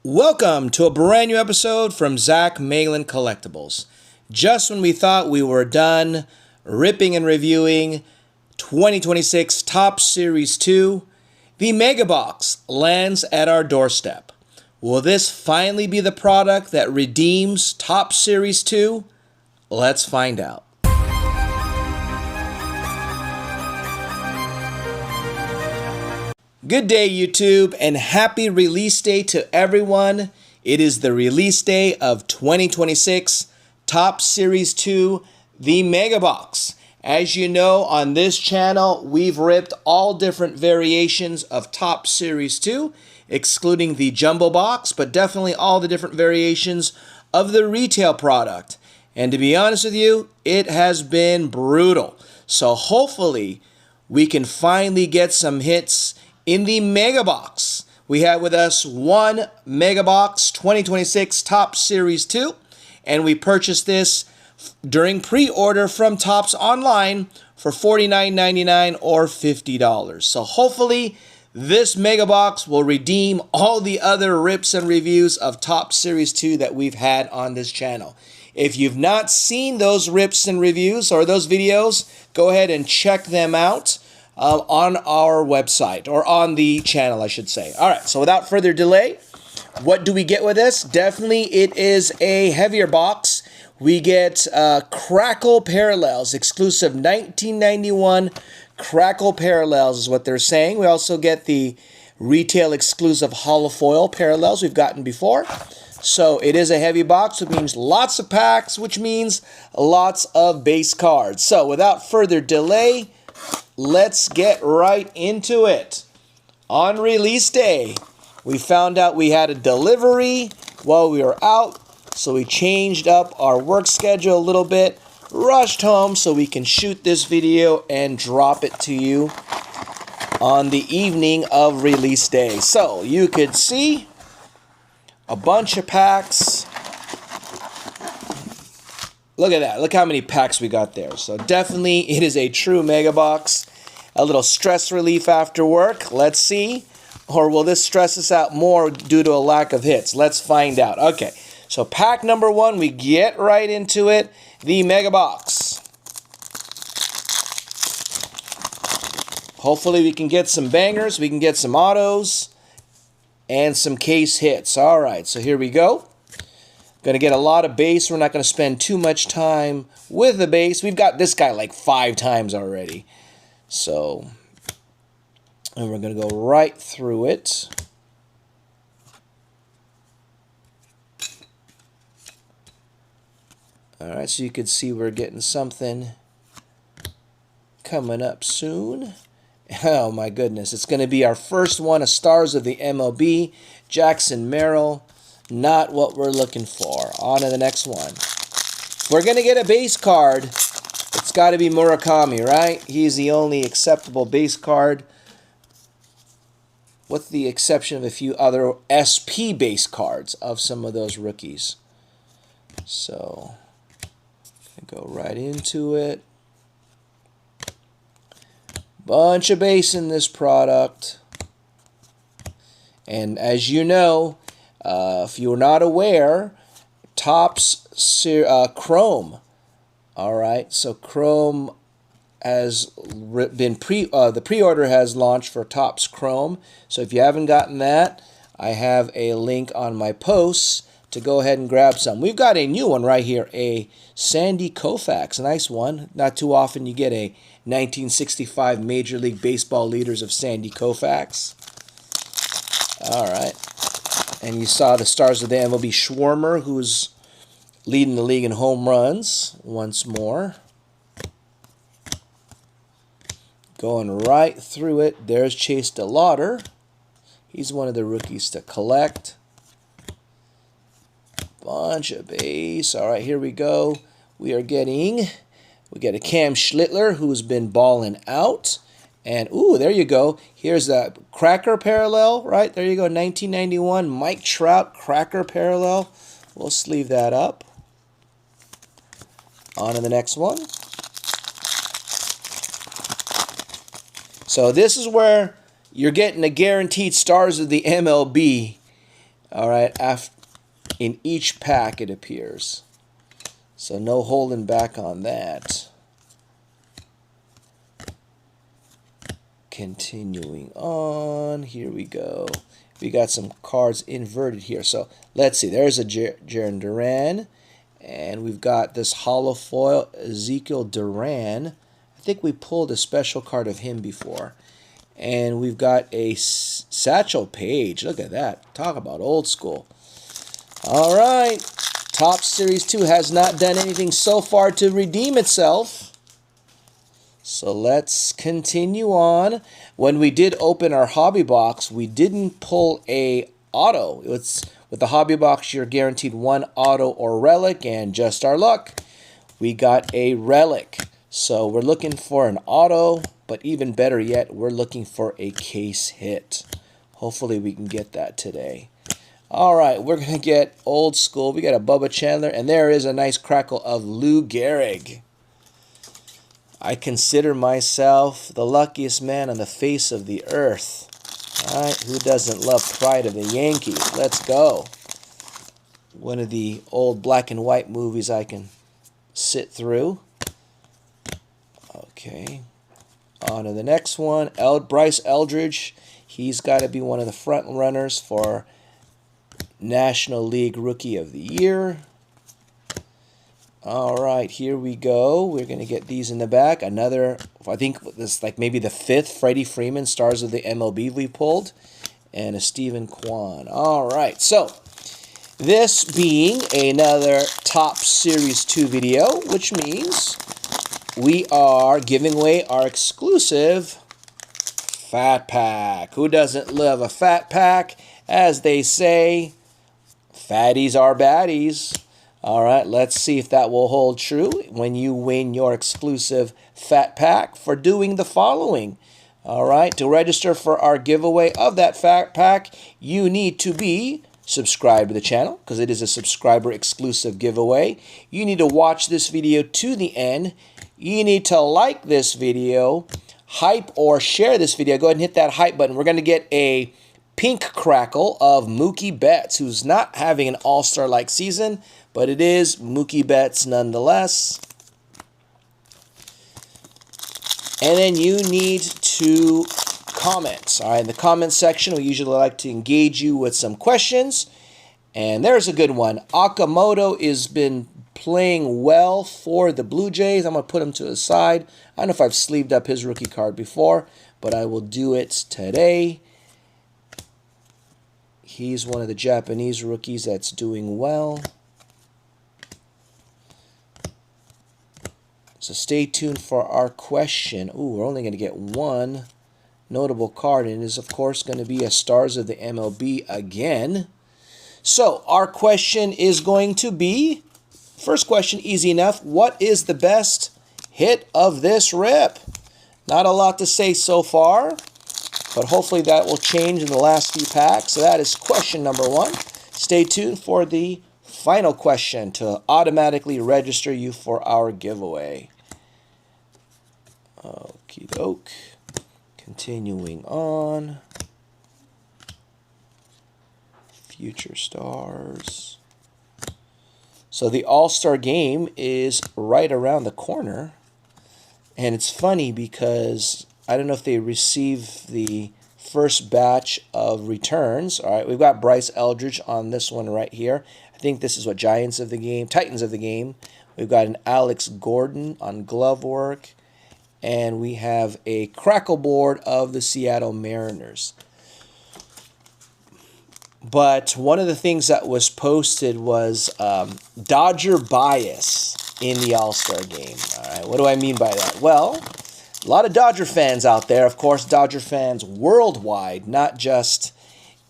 Welcome to a brand new episode from Zach Malin Collectibles. Just when we thought we were done ripping and reviewing 2026 Topps Series 2, the Mega Box lands at our doorstep. Will this finally be the product that redeems Topps Series 2? Let's find out. Good day, YouTube, and happy release day to everyone. It is the release day of 2026 Topps Series 2, the Mega Box. As you know, on this channel, we've ripped all different variations of Topps Series 2, excluding the Jumbo Box, but definitely all the different variations of the retail product. And to be honest with you, it has been brutal. So hopefully, we can finally get some hits in the Mega Box. We have with us one Mega Box 2026 Topps Series 2, and we purchased this during pre-order from Topps online for $49.99 or $50. So hopefully this Mega Box will redeem all the other rips and reviews of Topps Series 2 that we've had on this channel. If you've not seen those rips and reviews or those videos, go ahead and check them out on our website, or on the channel, I should say. All right, so without further delay, what do we get with this? Definitely it is a heavier box. We get Crackle Parallels, exclusive 1991 Crackle Parallels is what they're saying. We also get the retail exclusive holofoil parallels we've gotten before. So it is a heavy box, which means lots of packs, which means lots of base cards. So without further delay, let's get right into it. On release day, we found out we had a delivery while we were out, so we changed up our work schedule a little bit, rushed home so we can shoot this video and drop it to you on the evening of release day. So you could see a bunch of packs. Look at that. Look how many packs we got there. So definitely it is a true Mega Box. A little stress relief after work. Let's see. Or will this stress us out more due to a lack of hits? Let's find out. Okay. So pack number one, we get right into it. The Mega Box. Hopefully we can get some bangers. We can get some autos. And some case hits. All right. So here we go. Going to get a lot of base. We're not going to spend too much time with the base. We've got this guy like 5 times already. So, and we're going to go right through it. All right, so you can see we're getting something coming up soon. Oh my goodness, it's going to be our first one of Stars of the MLB, Jackson Merrill. Not what we're looking for. On to the next one. If we're going to get a base card, it's got to be Murakami, right? He's the only acceptable base card, with the exception of a few other SP base cards of some of those rookies. So, go right into it. Bunch of base in this product. And as you know, if you're not aware, Topps Chrome. All right, so Chrome has been the pre-order has launched for Topps Chrome. So if you haven't gotten that, I have a link on my posts to go ahead and grab some. We've got a new one right here, a Sandy Koufax, a nice one. Not too often you get a 1965 Major League Baseball Leaders of Sandy Koufax. All right. And you saw the Stars of the MLB Schwarmer, who's leading the league in home runs once more. Going right through it. There's Chase DeLauter. He's one of the rookies to collect. Bunch of base. All right, here we go. We get a Cam Schlittler, who's been balling out. And, ooh, there you go. Here's that Cracker Parallel, right? There you go, 1991 Mike Trout Cracker Parallel. We'll sleeve that up. On to the next one. So this is where you're getting a guaranteed Stars of the MLB All right, in each pack it appears. So no holding back on that. Continuing on, here we go. We got some cards inverted here. So let's see, there's a Jaron Duran. And we've got this hollow foil Ezekiel Duran. I think we pulled a special card of him before. And we've got a Satchel Paige. Look at that. Talk about old school. All right. Top Series 2 has not done anything so far to redeem itself. So let's continue on. When we did open our hobby box, we didn't pull a auto. With the hobby box, you're guaranteed one auto or relic, and just our luck, we got a relic. So we're looking for an auto, but even better yet, we're looking for a case hit. Hopefully we can get that today. All right, we're going to get old school. We got a Bubba Chandler, and there is a nice crackle of Lou Gehrig. I consider myself the luckiest man on the face of the earth. All right, who doesn't love Pride of the Yankees? Let's go. One of the old black and white movies I can sit through. Okay. On to the next one. Bryce Eldridge. He's got to be one of the front runners for National League Rookie of the Year. All right, here we go. We're going to get these in the back. Another, I think this is like maybe the fifth Freddie Freeman Stars of the MLB we pulled. And a Stephen Kwan. All right, so this being another Top Series 2 video, which means we are giving away our exclusive Fat Pack. Who doesn't love a Fat Pack? As they say, fatties are baddies. All right, let's see if that will hold true when you win your exclusive Fat Pack for doing the following. All right, to register for our giveaway of that Fat Pack, you need to be subscribed to the channel because it is a subscriber exclusive giveaway. You need to watch this video to the end. You need to like this video, hype or share this video. Go ahead and hit that hype button. We're going to get a pink crackle of Mookie Betts, who's not having an all-star-like season, but it is Mookie Betts nonetheless. And then you need to comment. All right, in the comment section, we usually like to engage you with some questions. And there's a good one. Okamoto has been playing well for the Blue Jays. I'm going to put him to the side. I don't know if I've sleeved up his rookie card before, but I will do it today. He's one of the Japanese rookies that's doing well. So stay tuned for our question. Ooh, we're only going to get one notable card, and it is, of course, going to be a Stars of the MLB again. So our question is going to be, first question, easy enough. What is the best hit of this rip? Not a lot to say so far, but hopefully that will change in the last few packs. So that is question number one. Stay tuned for the final question to automatically register you for our giveaway. Okie doke. Continuing on. Future Stars. So the All-Star game is right around the corner. And it's funny because I don't know if they received the first batch of returns. All right, we've got Bryce Eldridge on this one right here. I think this is what Titans of the game. We've got an Alex Gordon on glove work. And we have a crackle board of the Seattle Mariners. But one of the things that was posted was Dodger bias in the All-Star game. All right, what do I mean by that? Well, a lot of Dodger fans out there. Of course, Dodger fans worldwide, not just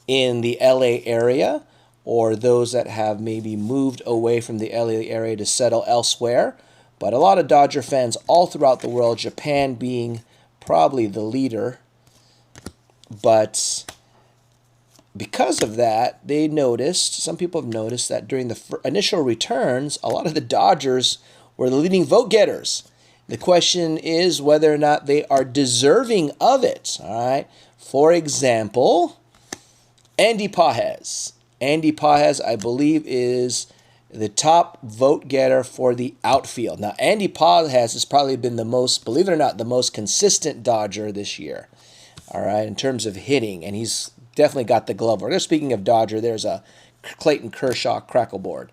in the LA area or those that have maybe moved away from the LA area to settle elsewhere. But a lot of Dodger fans all throughout the world, Japan being probably the leader. But because of that, some people have noticed that during the initial returns, a lot of the Dodgers were the leading vote getters. The question is whether or not they are deserving of it. All right. For example, Andy Pages. Andy Pages, I believe, is the top vote getter for the outfield. Now, Andy Pages has probably been the most, believe it or not, the most consistent Dodger this year. All right, in terms of hitting, and he's definitely got the glove. We're speaking of Dodger. There's a Clayton Kershaw crackle board.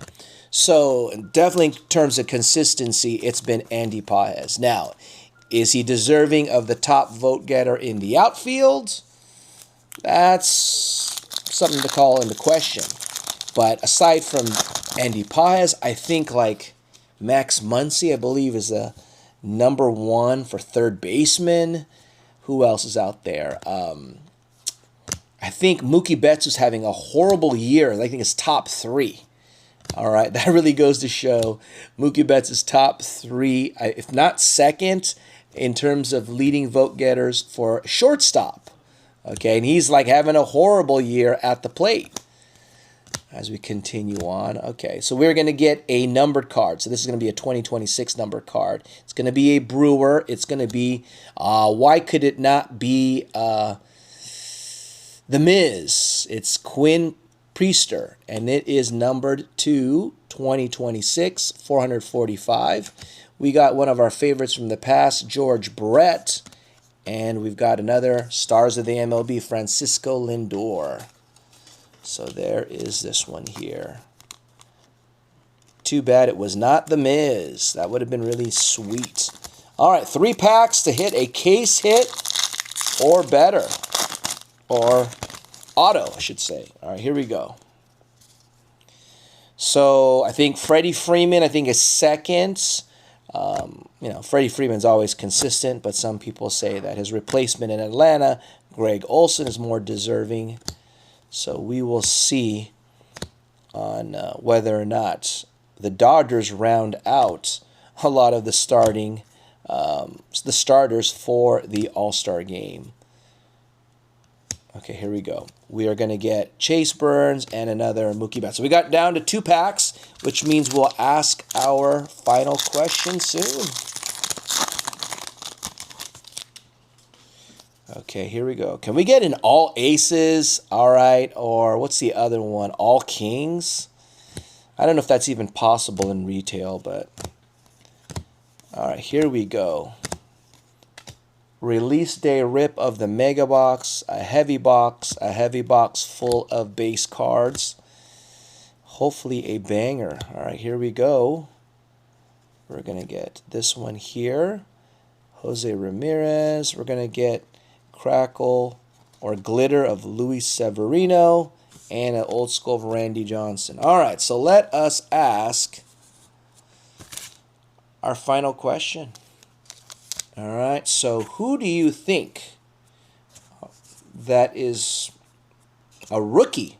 So definitely in terms of consistency, it's been Andy Pages. Now, is he deserving of the top vote getter in the outfield? That's something to call into question. But aside from Andy Pages, I think like Max Muncy, I believe, is the number one for third baseman. Who else is out there? I think Mookie Betts is having a horrible year. I think it's top 3. All right, that really goes to show Mookie Betts is top 3, if not second, in terms of leading vote getters for shortstop. Okay, and he's like having a horrible year at the plate. As we continue on, okay, so we're going to get a numbered card. So this is going to be a 2026 numbered card. It's going to be a Brewer. It's going to be, why could it not be The Miz? It's Quinn Priester, and it is numbered to 2026, 445. We got one of our favorites from the past, George Brett, and we've got another Stars of the MLB, Francisco Lindor. So there is this one here. Too bad it was not The Miz. That would have been really sweet. All right, 3 packs to hit a case hit or better. Or auto, I should say. All right, here we go. So I think Freddie Freeman, I think, is second. Freddie Freeman's always consistent, but some people say that his replacement in Atlanta, Greg Olson, is more deserving. So we will see on whether or not the Dodgers round out a lot of the starters for the All-Star game. Okay, here we go. We are going to get Chase Burns and another Mookie Betts. So we got down to 2 packs, which means we'll ask our final question soon. Okay, here we go. Can we get an all aces? All right. Or what's the other one? All kings? I don't know if that's even possible in retail, but all right, here we go. Release day rip of the Mega Box, a heavy box full of base cards. Hopefully a banger. All right, here we go. We're going to get this one here. Jose Ramirez. We're going to get Crackle or Glitter of Luis Severino and an old school of Randy Johnson. All right, so let us ask our final question. All right, so who do you think that is a rookie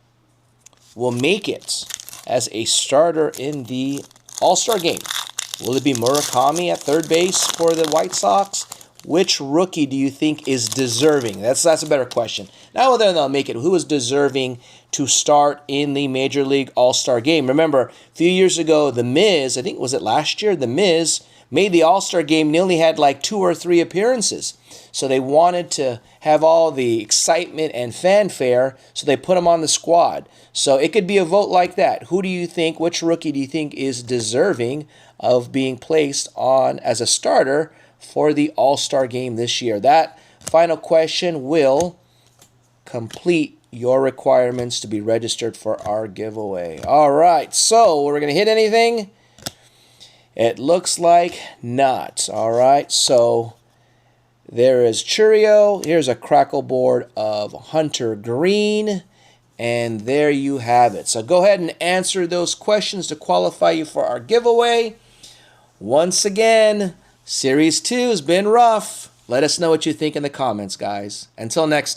will make it as a starter in the All-Star game? Will it be Murakami at third base for the White Sox? Which rookie do you think is deserving? That's a better question. Not whether they'll make it. Who is deserving to start in the Major League All-Star game? Remember, a few years ago, The Miz, I think, was it last year? The Miz made the All-Star game and he only had like 2 or 3 appearances. So they wanted to have all the excitement and fanfare, so they put him on the squad. So it could be a vote like that. Who do you think, which rookie do you think is deserving of being placed on as a starter for the All-Star game this year? That final question will complete your requirements to be registered for our giveaway. All right, so we're going to hit anything? It looks like not. All right, so there is Churio. Here's a crackle board of Hunter Green. And there you have it. So go ahead and answer those questions to qualify you for our giveaway. Once again, Series 2 has been rough. Let us know what you think in the comments, guys. Until next time.